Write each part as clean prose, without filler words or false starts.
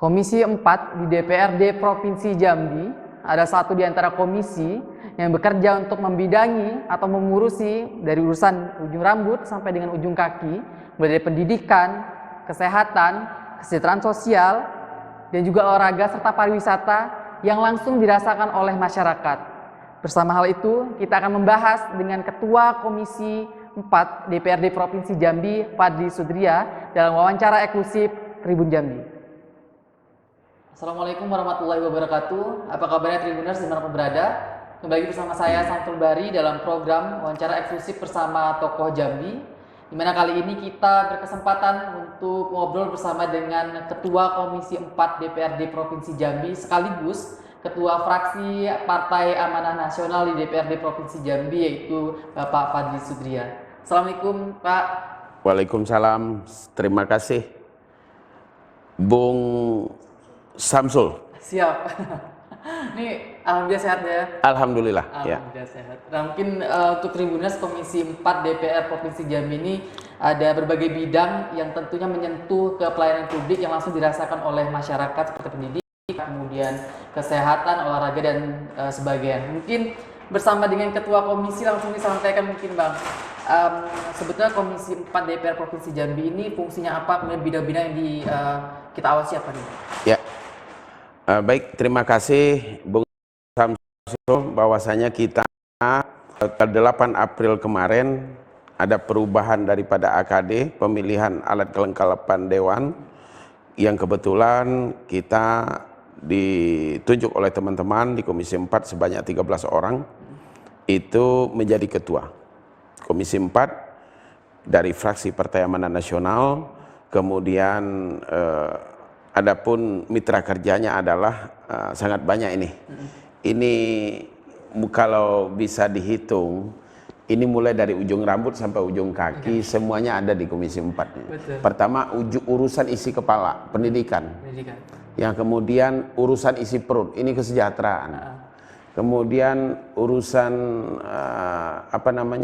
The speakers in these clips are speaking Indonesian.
Komisi 4 di DPRD Provinsi Jambi ada satu di antara komisi yang bekerja untuk membidangi atau mengurusi dari urusan ujung rambut sampai dengan ujung kaki, mulai dari pendidikan, kesehatan, kesejahteraan sosial, dan juga olahraga serta pariwisata yang langsung dirasakan oleh masyarakat. Bersama hal itu, kita akan membahas dengan Ketua Komisi 4 DPRD Provinsi Jambi, Fadli Sudria, dalam wawancara eksklusif Tribun Jambi. Assalamualaikum warahmatullahi wabarakatuh. Apa kabarnya Tribuners dimanapun berada? Kembali bersama saya Samsul Bari dalam program wawancara eksklusif bersama tokoh Jambi, di mana kali ini kita berkesempatan untuk ngobrol bersama dengan Ketua Komisi 4 DPRD Provinsi Jambi sekaligus Ketua Fraksi Partai Amanah Nasional di DPRD Provinsi Jambi, yaitu Bapak Fadli Sudria. Assalamualaikum Pak. Waalaikumsalam. Terima kasih Bung Samsul. Siap. Ini alhamdulillah sehat ya. Alhamdulillah. Alhamdulillah sehat. Nah, mungkin untuk Tribuners Komisi 4 DPR Provinsi Jambi ini ada berbagai bidang yang tentunya menyentuh ke pelayanan publik yang langsung dirasakan oleh masyarakat seperti pendidikan, kemudian kesehatan, olahraga dan sebagainya. Mungkin bersama dengan Ketua Komisi langsung disampaikan mungkin Bang. Sebetulnya Komisi 4 DPR Provinsi Jambi ini fungsinya apa, kemudian bidang-bidang yang kita awasi apa nih? Ya. Baik, terima kasih Bung Samsul, bahwasanya kita tanggal 8 April kemarin ada perubahan daripada AKD, pemilihan alat kelengkapan dewan, yang kebetulan kita ditunjuk oleh teman-teman di Komisi 4 sebanyak 13 orang itu menjadi ketua Komisi 4 dari fraksi Partai Amanat Nasional. Kemudian adapun mitra kerjanya adalah sangat banyak ini. Ini kalau bisa dihitung, ini mulai dari ujung rambut sampai ujung kaki, semuanya ada di Komisi 4. Betul. Pertama urusan isi kepala, pendidikan. Yang kemudian urusan isi perut, ini kesejahteraan. Kemudian urusan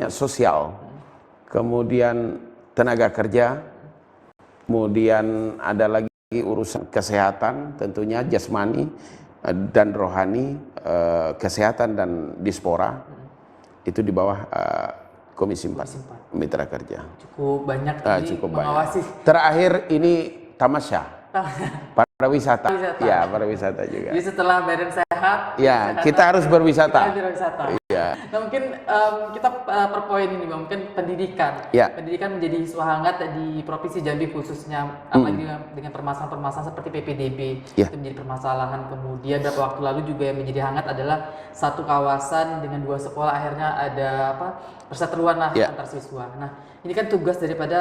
sosial. Kemudian tenaga kerja. Kemudian ada lagi urusan kesehatan, tentunya jasmani dan rohani, kesehatan dan dispora, itu di bawah Komisi 4 mitra kerja. Cukup banyak cukup mengawasi. Banyak. Terakhir ini tamasya, pariwisata. Ya, pariwisata juga. Jadi setelah badan sehat, ya kita harus berwisata. Ya. Nah, mungkin kita per poin ini Bang, mungkin pendidikan. Ya. Pendidikan menjadi isu hangat di Provinsi Jambi khususnya, apalagi dengan permasalahan-permasalahan seperti PPDB. Ya. Itu menjadi permasalahan. Kemudian beberapa waktu lalu juga yang menjadi hangat adalah satu kawasan dengan 2 sekolah akhirnya ada perseteruan lah antar siswa. Nah, ini kan tugas daripada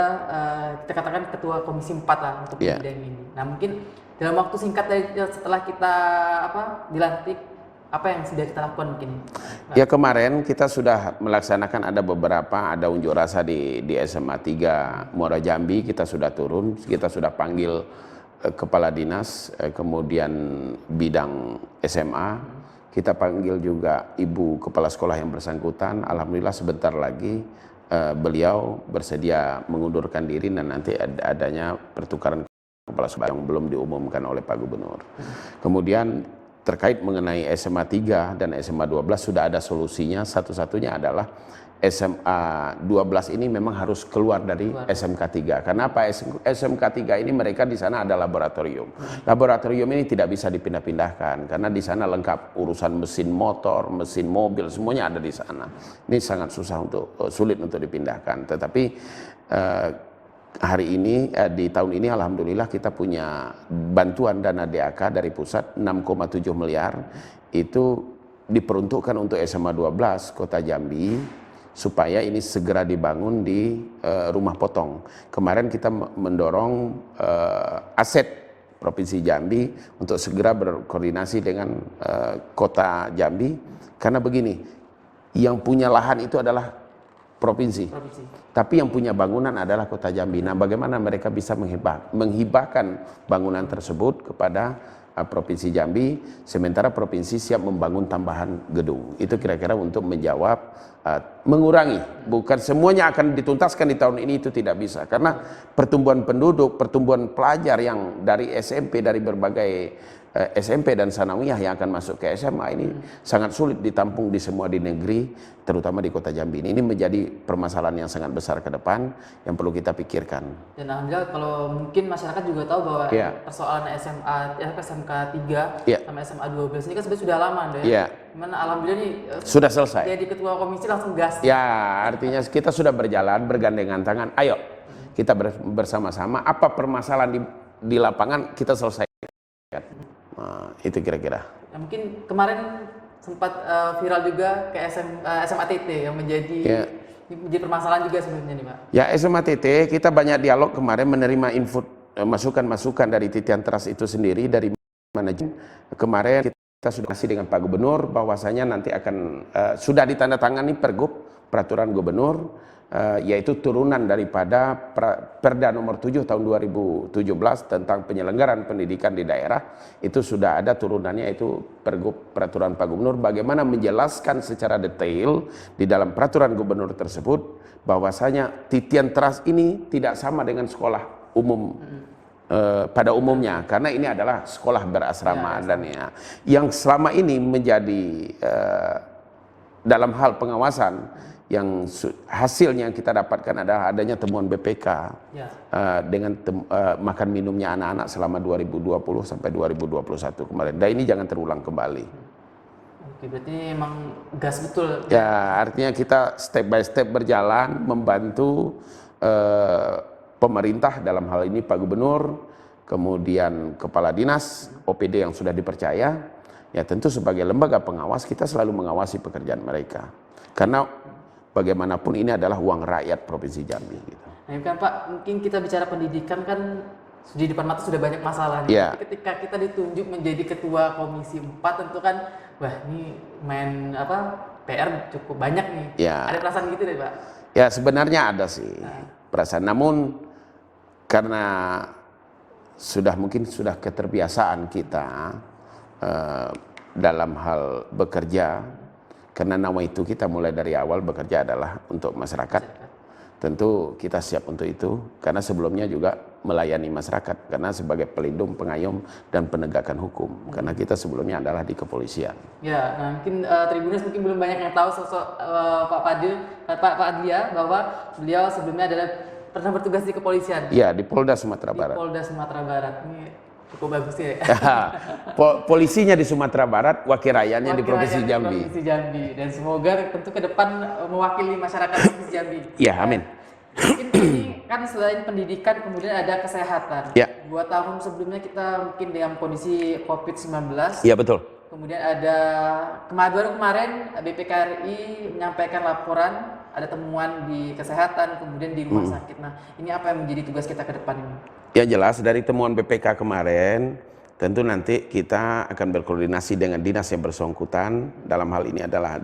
kita katakan Ketua Komisi 4 lah untuk bidang ini. Nah, mungkin dalam waktu singkat setelah kita dilantik, apa yang sudah kita lakukan mungkin? Ya, kemarin kita sudah melaksanakan ada unjuk rasa di SMA 3 Muara Jambi. Kita sudah turun, kita sudah panggil kepala dinas, kemudian bidang SMA, kita panggil juga ibu kepala sekolah yang bersangkutan. Alhamdulillah sebentar lagi beliau bersedia mengundurkan diri dan nanti adanya pertukaran kepala sekolah yang belum diumumkan oleh Pak Gubernur. Kemudian terkait mengenai SMA 3 dan SMA 12 sudah ada solusinya. Satu-satunya adalah SMA 12 ini memang harus keluar dari SMK 3. Karena apa? SMK 3 ini mereka di sana ada laboratorium. Laboratorium ini tidak bisa dipindah-pindahkan karena di sana lengkap urusan mesin motor, mesin mobil, semuanya ada di sana. Ini sangat sulit untuk dipindahkan. Tetapi hari ini di tahun ini alhamdulillah kita punya bantuan dana DAK dari pusat 6,7 miliar itu diperuntukkan untuk SMA 12 Kota Jambi supaya ini segera dibangun di rumah potong. Kemarin kita mendorong aset Provinsi Jambi untuk segera berkoordinasi dengan Kota Jambi karena begini, yang punya lahan itu adalah provinsi. Tapi yang punya bangunan adalah Kota Jambi. Nah, bagaimana mereka bisa menghibahkan bangunan tersebut kepada Provinsi Jambi, sementara provinsi siap membangun tambahan gedung. Itu kira-kira untuk menjawab, mengurangi. Bukan semuanya akan dituntaskan di tahun ini, itu tidak bisa. Karena pertumbuhan penduduk, pertumbuhan pelajar yang dari SMP, dari berbagai SMP dan sanawiyah yang akan masuk ke SMA ini sangat sulit ditampung di semua di negeri, terutama di kota Jambi. Ini menjadi permasalahan yang sangat besar ke depan yang perlu kita pikirkan. Dan alhamdulillah kalau mungkin masyarakat juga tahu bahwa persoalan SMA, SMK 3 sama SMA 12 ini kan sebenarnya sudah lama, ya. Cuman alhamdulillah nih sudah selesai. Jadi ketua komisi langsung gas. Ya, artinya kita sudah berjalan bergandengan tangan. Ayo kita bersama-sama apa permasalahan di lapangan kita selesaikan. Nah, itu kira-kira. Ya, mungkin kemarin sempat viral juga ke SMA TT yang menjadi permasalahan juga sebelumnya nih, Pak. Ya, SMA TT kita banyak dialog kemarin, menerima input, masukan-masukan dari Titian Trust itu sendiri, dari manajemen. Kemarin kita sudah kasih dengan Pak Gubernur bahwasanya nanti akan sudah ditandatangani pergub, peraturan gubernur, yaitu turunan daripada Perda nomor 7 tahun 2017 tentang penyelenggaraan pendidikan di daerah. Itu sudah ada turunannya, itu pergub peraturan Pak Gubernur, bagaimana menjelaskan secara detail di dalam peraturan gubernur tersebut bahwasanya Titian Trust ini tidak sama dengan sekolah umum pada umumnya, karena ini adalah sekolah berasrama dan yang selama ini menjadi dalam hal pengawasan yang hasilnya yang kita dapatkan adalah adanya temuan BPK dengan makan minumnya anak-anak selama 2020 sampai 2021 kemarin. Dan ini jangan terulang kembali. Oke, berarti emang gas betul. Ya, artinya kita step by step berjalan membantu pemerintah, dalam hal ini Pak Gubernur, kemudian Kepala Dinas, OPD yang sudah dipercaya. Ya, tentu sebagai lembaga pengawas kita selalu mengawasi pekerjaan mereka. Karena bagaimanapun ini adalah uang rakyat Provinsi Jambi. Gitu. Nah, kan Pak, mungkin kita bicara pendidikan kan di depan mata sudah banyak masalah. Tapi ketika kita ditunjuk menjadi ketua Komisi 4, tentu kan, wah ini main PR cukup banyak nih. Ada perasaan gitu deh, Pak? Ya, sebenarnya ada sih perasaan. Namun karena mungkin sudah keterbiasaan kita dalam hal bekerja. Karena nama itu kita mulai dari awal bekerja adalah untuk masyarakat. Tentu kita siap untuk itu, karena sebelumnya juga melayani masyarakat, karena sebagai pelindung, pengayom, dan penegakan hukum. Karena kita sebelumnya adalah di kepolisian. Ya, nah mungkin Tribuners mungkin belum banyak yang tahu sosok Pak Adlia, bahwa beliau sebelumnya pernah bertugas di kepolisian. Iya, di Polda Sumatera Barat. Di Polda Sumatera Barat. Ini cukup bagus ya. Polisinya di Sumatera Barat, wakil rakyatnya di Provinsi Jambi. Dan semoga tentu ke depan mewakili masyarakat Provinsi Jambi. Ya, amin. Mungkin ini kan selain pendidikan kemudian ada kesehatan. 2 tahun sebelumnya kita mungkin dengan kondisi COVID-19. Iya, betul. Kemudian ada kemarin BPKRI menyampaikan laporan ada temuan di kesehatan, kemudian di rumah sakit. Nah, ini apa yang menjadi tugas kita ke depan ini? Ya, jelas dari temuan BPK kemarin, tentu nanti kita akan berkoordinasi dengan dinas yang bersangkutan. Dalam hal ini adalah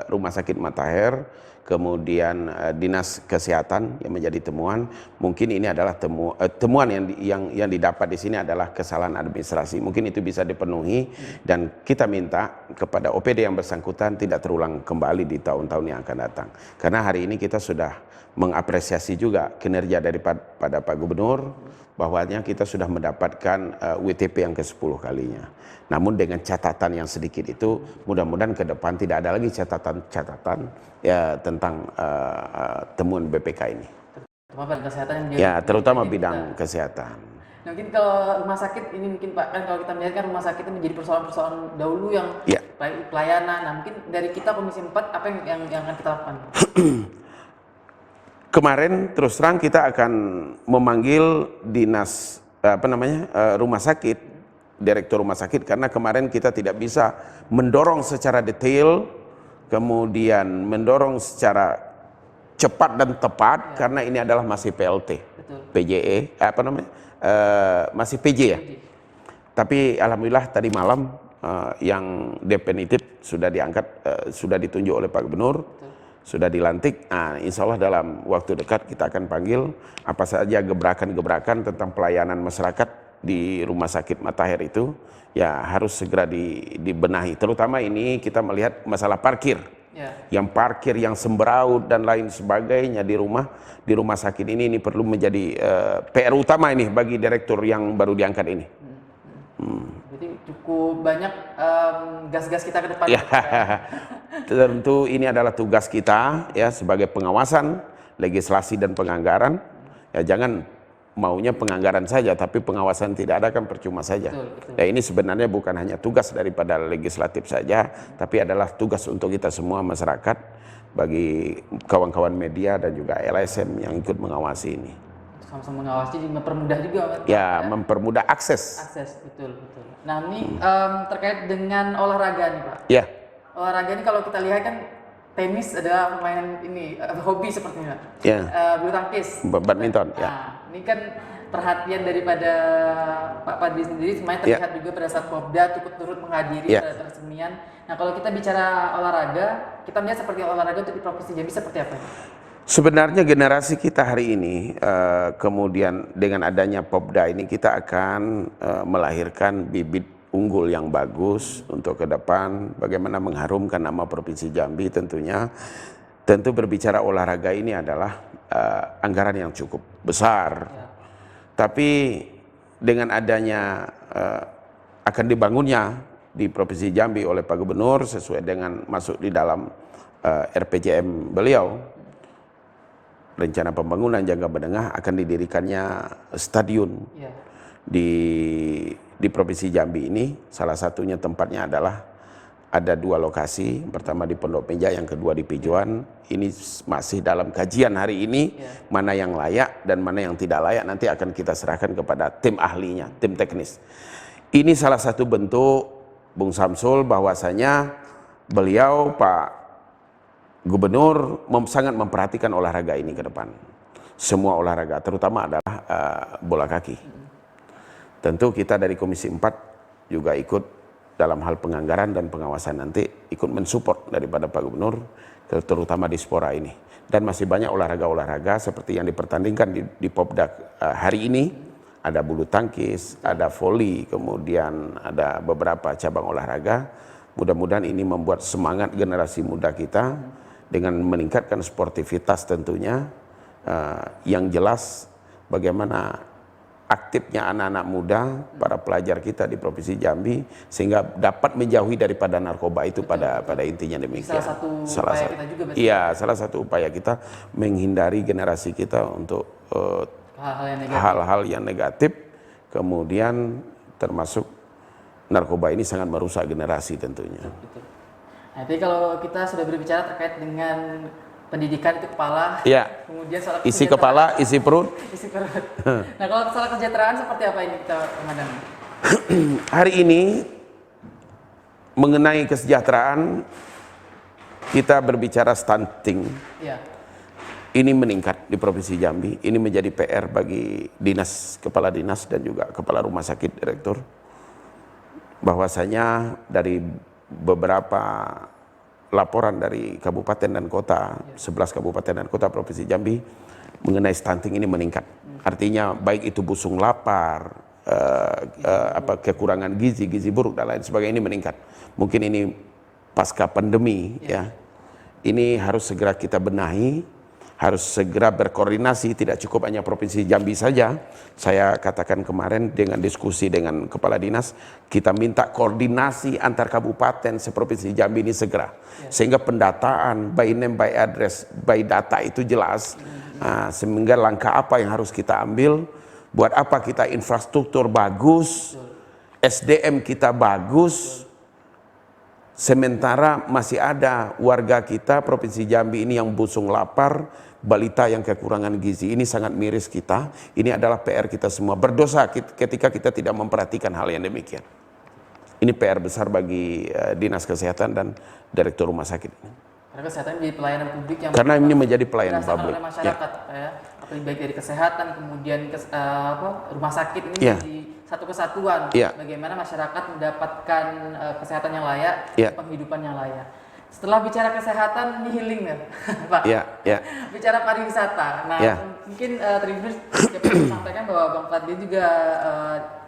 Rumah Sakit Matahir, kemudian Dinas Kesehatan yang menjadi temuan. Mungkin ini adalah temuan yang didapat di sini adalah kesalahan administrasi. Mungkin itu bisa dipenuhi dan kita minta kepada OPD yang bersangkutan tidak terulang kembali di tahun-tahun yang akan datang. Karena hari ini kita sudah mengapresiasi juga kinerja daripada Pak Gubernur, bahwanya kita sudah mendapatkan WTP yang ke-10 kalinya. Namun dengan catatan yang sedikit itu, mudah-mudahan ke depan tidak ada lagi catatan tentang temuan BPK ini. Terutama bidang kesehatan. Nah, mungkin kalau rumah sakit ini mungkin Pak, kan kalau kita melihat kan rumah sakit ini menjadi persoalan-persoalan dahulu yang pelayanan. Nah, mungkin dari kita Komisi 4 apa yang akan kita lakukan? Kemarin terus terang kita akan memanggil dinas rumah sakit, direktur rumah sakit, karena kemarin kita tidak bisa mendorong secara detail, kemudian mendorong secara cepat dan tepat, karena ini adalah masih PLT, PJE, masih PJ ya. Tapi alhamdulillah tadi malam yang definitif sudah diangkat, sudah ditunjuk oleh Pak Gubernur. Sudah dilantik. Nah, insya Allah dalam waktu dekat kita akan panggil apa saja gebrakan-gebrakan tentang pelayanan masyarakat di Rumah Sakit Matahir itu ya harus segera dibenahi. Terutama ini kita melihat masalah parkir. Yang parkir yang sembraut dan lain sebagainya di rumah sakit ini perlu menjadi PR utama ini bagi direktur yang baru diangkat ini. Jadi cukup banyak gas-gas kita ke depan. Ya, tentu ini adalah tugas kita ya sebagai pengawasan legislasi dan penganggaran. Ya jangan maunya penganggaran saja, tapi pengawasan tidak ada kan percuma saja. Betul. Ya ini sebenarnya bukan hanya tugas daripada legislatif saja, tapi adalah tugas untuk kita semua masyarakat, bagi kawan-kawan media dan juga LSM yang ikut mengawasi ini. Sama-sama mengawasi, mempermudah juga. Ya, mempermudah akses. Betul. Nah ini terkait dengan olahraga nih Pak. Ya. Olahraga ini kalau kita lihat kan tenis adalah permainan ini hobi sepertinya. Ya. Bulu tangkis. Badminton. Nah, ya. Ini kan perhatian daripada Pak Padri sendiri semuanya terlihat juga pada saat Popda turut menghadiri peresmian. Nah kalau kita bicara olahraga, kita melihat seperti olahraga untuk di Provinsi Jambi seperti apa? Sebenarnya generasi kita hari ini, kemudian dengan adanya Popda ini kita akan melahirkan bibit unggul yang bagus untuk ke depan, bagaimana mengharumkan nama Provinsi Jambi tentunya. Tentu berbicara olahraga ini adalah anggaran yang cukup besar. Tapi dengan adanya akan dibangunnya di Provinsi Jambi oleh Pak Gubernur sesuai dengan masuk di dalam RPJM beliau, rencana pembangunan jangka menengah, akan didirikannya stadion di Provinsi Jambi ini. Salah satunya tempatnya adalah ada 2 lokasi, pertama di Pondok Meja, yang kedua di Pijuan. Ini masih dalam kajian hari ini, mana yang layak dan mana yang tidak layak nanti akan kita serahkan kepada tim ahlinya, tim teknis. Ini salah satu bentuk Bung Samsul bahwasanya beliau Pak Gubernur sangat memperhatikan olahraga ini ke depan. Semua olahraga, terutama adalah bola kaki. Tentu kita dari Komisi 4 juga ikut dalam hal penganggaran dan pengawasan, nanti ikut mensupport daripada Pak Gubernur, terutama di Spora ini. Dan masih banyak olahraga-olahraga seperti yang dipertandingkan di Popda hari ini. Ada bulu tangkis, ada voli, kemudian ada beberapa cabang olahraga. Mudah-mudahan ini membuat semangat generasi muda kita dengan meningkatkan sportivitas tentunya. Yang jelas bagaimana aktifnya anak-anak muda, para pelajar kita di Provinsi Jambi, sehingga dapat menjauhi daripada narkoba itu. Pada intinya demikian. Salah satu upaya kita menghindari generasi kita untuk hal-hal yang negatif, kemudian termasuk narkoba ini sangat merusak generasi tentunya. Betul. Nah, jadi kalau kita sudah berbicara terkait dengan pendidikan itu kepala, kemudian soal isi kepala, isi perut. Nah, kalau soal kesejahteraan seperti apa ini kita memandang? Hari ini mengenai kesejahteraan kita berbicara stunting. Ini meningkat di Provinsi Jambi. Ini menjadi PR bagi kepala dinas dan juga kepala rumah sakit direktur. Bahwasanya dari beberapa laporan dari kabupaten dan kota, 11 kabupaten dan kota Provinsi Jambi mengenai stunting ini meningkat. Artinya baik itu busung lapar, kekurangan gizi buruk dan lain sebagainya, ini meningkat. Mungkin ini pasca pandemi ya. Ini harus segera kita benahi, harus segera berkoordinasi, tidak cukup hanya Provinsi Jambi saja. Saya katakan kemarin dengan diskusi dengan kepala dinas, kita minta koordinasi antar kabupaten seprovinsi Jambi ini segera. Sehingga pendataan by name, by address, by data itu jelas. Sehingga langkah apa yang harus kita ambil, buat apa kita infrastruktur bagus, SDM kita bagus, sementara masih ada warga kita Provinsi Jambi ini yang busung lapar, balita yang kekurangan gizi. Ini sangat miris kita. Ini adalah PR kita semua. Berdosa ketika kita tidak memperhatikan hal yang demikian. Ini PR besar bagi Dinas Kesehatan dan Direktur Rumah Sakit. Karena kesehatan menjadi pelayanan publik yang karena ini menjadi pelayanan publik oleh masyarakat, apalagi baik dari kesehatan, kemudian rumah sakit ini menjadi satu kesatuan. Bagaimana masyarakat mendapatkan kesehatan yang layak, penghidupan yang layak. Setelah bicara kesehatan, ini healing ya, Pak. Ya, ya. Bicara pariwisata. Nah, Ya. mungkin Tribuners dapat sampaikan bahwa Bang Fadli juga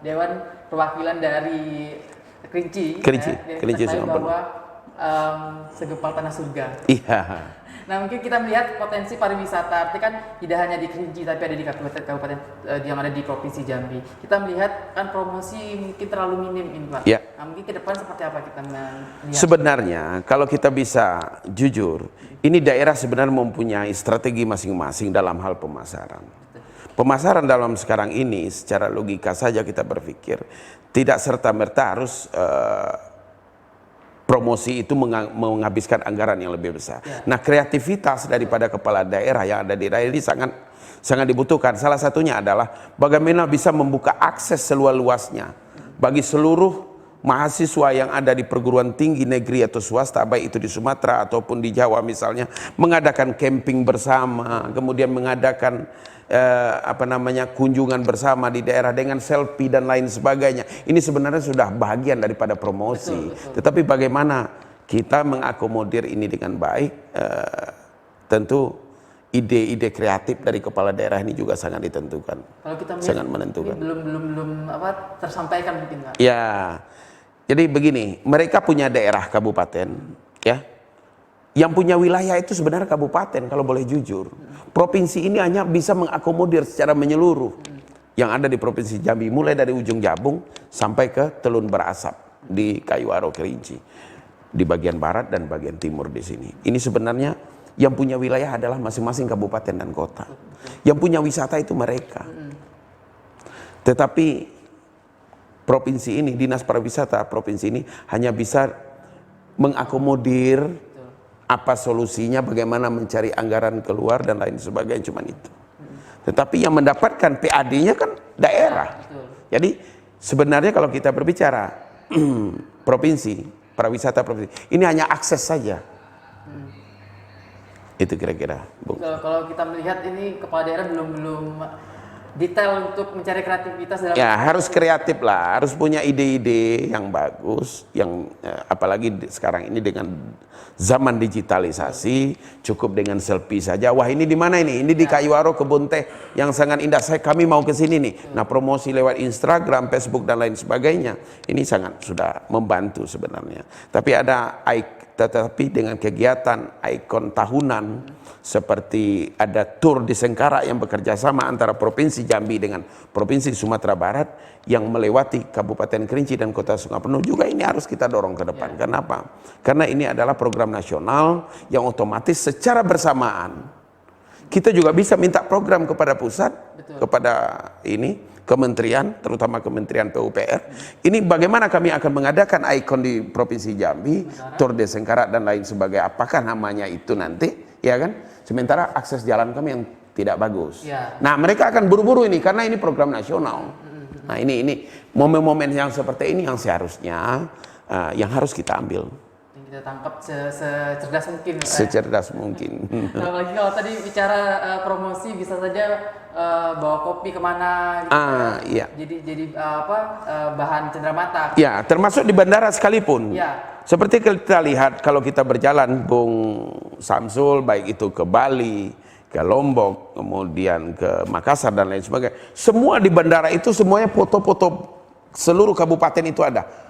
Dewan Perwakilan dari Kerinci. Kerinci, Dia Kerinci tahu Sungai bahwa segempal tanah surga. Iya. Nah, mungkin kita melihat potensi pariwisata, artinya kan tidak hanya di Kerinci tapi ada di kabupaten yang ada di Provinsi Jambi. Kita melihat kan promosi mungkin terlalu minim ini, Pak. Ya. Nah, mungkin ke depan seperti apa kita melihat? Sebenarnya kalau kita bisa jujur, ini daerah sebenarnya mempunyai strategi masing-masing dalam hal pemasaran. Pemasaran dalam sekarang ini secara logika saja kita berpikir tidak serta-merta harus promosi itu menghabiskan anggaran yang lebih besar. Ya. Nah, kreativitas daripada kepala daerah yang ada di daerah ini sangat dibutuhkan. Salah satunya adalah bagaimana bisa membuka akses seluas-luasnya bagi seluruh mahasiswa yang ada di perguruan tinggi negeri atau swasta, baik itu di Sumatera ataupun di Jawa misalnya, mengadakan camping bersama, kemudian mengadakan kunjungan bersama di daerah dengan selfie dan lain sebagainya. Ini sebenarnya sudah bagian daripada promosi. Betul. Tetapi bagaimana kita mengakomodir ini dengan baik, tentu ide-ide kreatif dari kepala daerah ini juga sangat ditentukan. Kalau kita melihat Sangat menentukan. ini belum tersampaikan mungkin, Pak. Ya, jadi begini, mereka punya daerah kabupaten, ya. Yang punya wilayah itu sebenarnya kabupaten kalau boleh jujur. Provinsi ini hanya bisa mengakomodir secara menyeluruh yang ada di Provinsi Jambi, mulai dari ujung Jabung sampai ke Telun Berasap di Kayuaro Kerinci, di bagian barat dan bagian timur di sini. Ini sebenarnya yang punya wilayah adalah masing-masing kabupaten dan kota. Yang punya wisata itu mereka. Tetapi provinsi ini, Dinas Pariwisata provinsi ini hanya bisa mengakomodir apa solusinya, bagaimana mencari anggaran keluar dan lain sebagainya, cuman itu. Tetapi yang mendapatkan PAD-nya kan daerah. Jadi sebenarnya kalau kita berbicara provinsi, pariwisata provinsi, ini hanya akses saja. Itu kira-kira, Bung. Kalau kita melihat ini kepala daerah belum detail untuk mencari kreativitas dalam Ya, harus kreatif lah, harus punya ide-ide yang bagus, yang apalagi sekarang ini dengan zaman digitalisasi, cukup dengan selfie saja. Wah, ini di mana ini? Ini di Kayuaro Kebun Teh yang sangat indah. Kami mau ke sini nih. Nah, promosi lewat Instagram, Facebook dan lain sebagainya. Ini sangat sudah membantu sebenarnya. Tetapi dengan kegiatan ikon tahunan seperti ada tur di Sengkara yang bekerja sama antara Provinsi Jambi dengan Provinsi Sumatera Barat yang melewati Kabupaten Kerinci dan Kota Sungapenuh juga, ini harus kita dorong ke depan. Kenapa? Karena ini adalah program nasional yang otomatis secara bersamaan kita juga bisa minta program kepada pusat, kepada ini kementerian, terutama Kementerian PUPR. Ini bagaimana kami akan mengadakan ikon di Provinsi Jambi, Tour de Sengkara dan lain sebagainya. Apakah namanya itu nanti, ya kan? Sementara akses jalan kami yang tidak bagus. Nah, mereka akan buru-buru ini karena ini program nasional. Nah, ini momen-momen yang seperti ini yang seharusnya yang harus kita ambil. Kita tangkap secerdas mungkin. Secerdas mungkin. Apalagi kalau tadi bicara promosi, bisa saja bawa kopi kemana gitu. Iya. Jadi bahan cenderamata. Ya, termasuk di bandara sekalipun. Ya. Seperti kita lihat kalau kita berjalan, Bung Samsul, baik itu ke Bali, ke Lombok, kemudian ke Makassar dan lain sebagainya. Semua di bandara itu semuanya foto-foto seluruh kabupaten itu ada.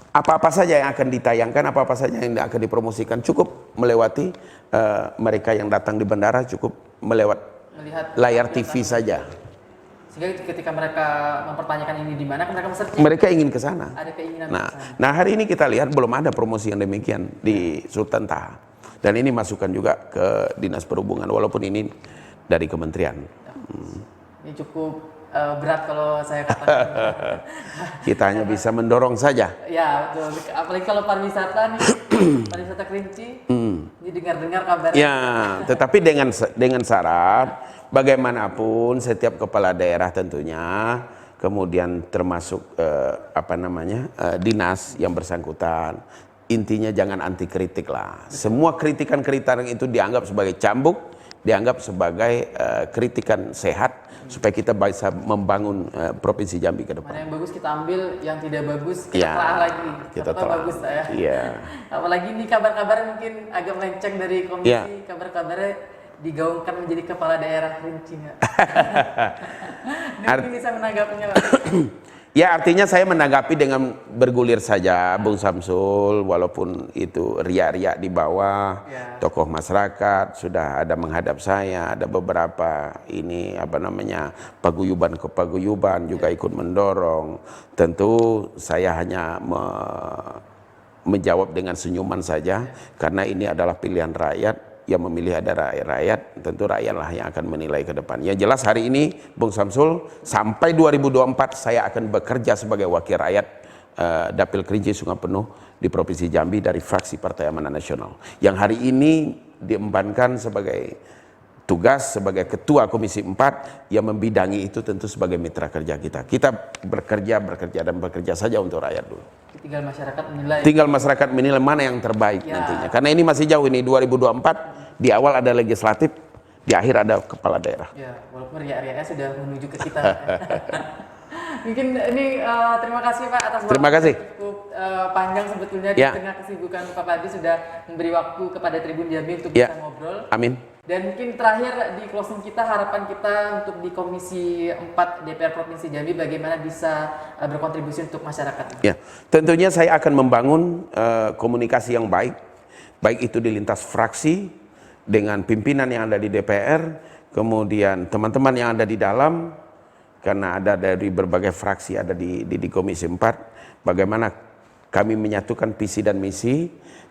Apa-apa saja yang akan ditayangkan, apa-apa saja yang akan dipromosikan, cukup melewati mereka yang datang di bandara, cukup melihat layar TV saja. Sehingga ketika mereka mempertanyakan ini di mana, mereka searching. Mereka ingin ke sana. Ada keinginan. Nah, hari ini kita lihat belum ada promosi yang demikian di Sultan Taha. Dan ini masukan juga ke Dinas Perhubungan, walaupun ini dari kementerian. Ini cukup berat kalau saya katakan. Kita hanya bisa mendorong saja. Ya, betul. Apalagi kalau pariwisata nih, pariwisata Kerinci, ini dengar-dengar kabarnya. Ya, tetapi dengan syarat bagaimanapun setiap kepala daerah tentunya, kemudian termasuk dinas yang bersangkutan, intinya jangan anti kritik lah. Semua kritikan-kritikan itu dianggap sebagai cambuk, dianggap sebagai kritikan sehat supaya kita bisa membangun Provinsi Jambi ke depan. Mana yang bagus kita ambil, yang tidak bagus kita Ya, telah lagi. kita Apa telah. bagus ya. Iya. Apalagi ini kabar-kabar mungkin agak melenceng dari komisi, Ya. kabar-kabarnya digaungkan menjadi kepala daerah Kerinci nggak? Ini mungkin bisa menanggapinya Pak. Ya, artinya saya menanggapi dengan bergulir saja, Bung Samsul, walaupun itu riak-riak di bawah, Ya. tokoh masyarakat sudah ada menghadap saya, ada beberapa ini apa namanya paguyuban ke paguyuban juga ikut mendorong. Tentu saya hanya menjawab dengan senyuman saja, karena ini adalah pilihan rakyat. Yang memilih ada rakyat, tentu rakyatlah yang akan menilai ke depan. Yang jelas hari ini, Bung Samsul, sampai 2024 saya akan bekerja sebagai wakil rakyat Dapil Kerinci Sungai Penuh di Provinsi Jambi dari fraksi Partai Amanat Nasional. Yang hari ini diembankan sebagai tugas sebagai Ketua Komisi 4 yang membidangi itu tentu sebagai mitra kerja kita. Kita bekerja saja untuk rakyat dulu. Tinggal masyarakat menilai. Tinggal masyarakat menilai mana yang terbaik nantinya. Karena ini masih jauh ini 2024, di awal ada legislatif, di akhir ada kepala daerah. Ya, walaupun riak-riaknya sudah menuju ke kita. Mungkin ini terima kasih Pak atas waktu Terima kasih. cukup panjang sebetulnya di tengah kesibukan Pak Padi sudah memberi waktu kepada Tribun Jambi untuk bisa ngobrol. Amin. Dan mungkin terakhir di closing kita, harapan kita untuk di Komisi 4 DPR Provinsi Jambi bagaimana bisa berkontribusi untuk masyarakat. Ya, tentunya saya akan membangun komunikasi yang baik, baik itu di lintas fraksi dengan pimpinan yang ada di DPR, kemudian teman-teman yang ada di dalam, karena ada dari berbagai fraksi ada di Komisi 4, bagaimana kami menyatukan visi dan misi,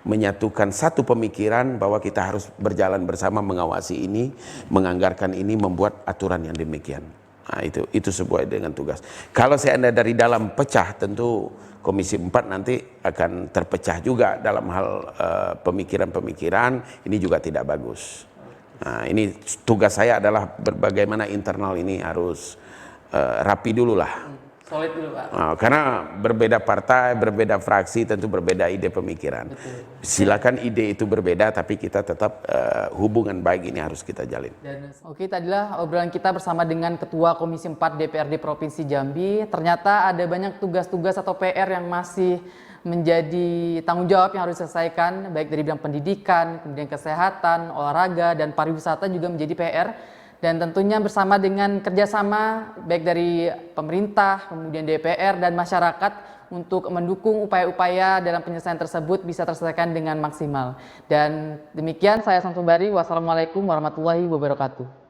menyatukan satu pemikiran bahwa kita harus berjalan bersama mengawasi ini, menganggarkan ini, membuat aturan yang demikian. Nah, itu sesuai dengan tugas. Kalau seandainya dari dalam pecah, tentu Komisi 4 nanti akan terpecah juga dalam hal pemikiran-pemikiran, ini juga tidak bagus. Nah, ini tugas saya adalah bagaimana internal ini harus rapi dulu lah. Solid dulu Pak. Nah, karena berbeda partai, berbeda fraksi, tentu berbeda ide pemikiran. Betul. Silakan ide itu berbeda, tapi kita tetap hubungan baik ini harus kita jalin. Oke, tadilah obrolan kita bersama dengan Ketua Komisi 4 DPRD Provinsi Jambi. Ternyata ada banyak tugas-tugas atau PR yang masih menjadi tanggung jawab yang harus diselesaikan, baik dari bidang pendidikan, kemudian kesehatan, olahraga, dan pariwisata juga menjadi PR. Dan tentunya bersama dengan kerjasama baik dari pemerintah, kemudian DPR dan masyarakat untuk mendukung upaya-upaya dalam penyelesaian tersebut bisa terselesaikan dengan maksimal. Dan demikian saya Samsul Bari, wassalamualaikum warahmatullahi wabarakatuh.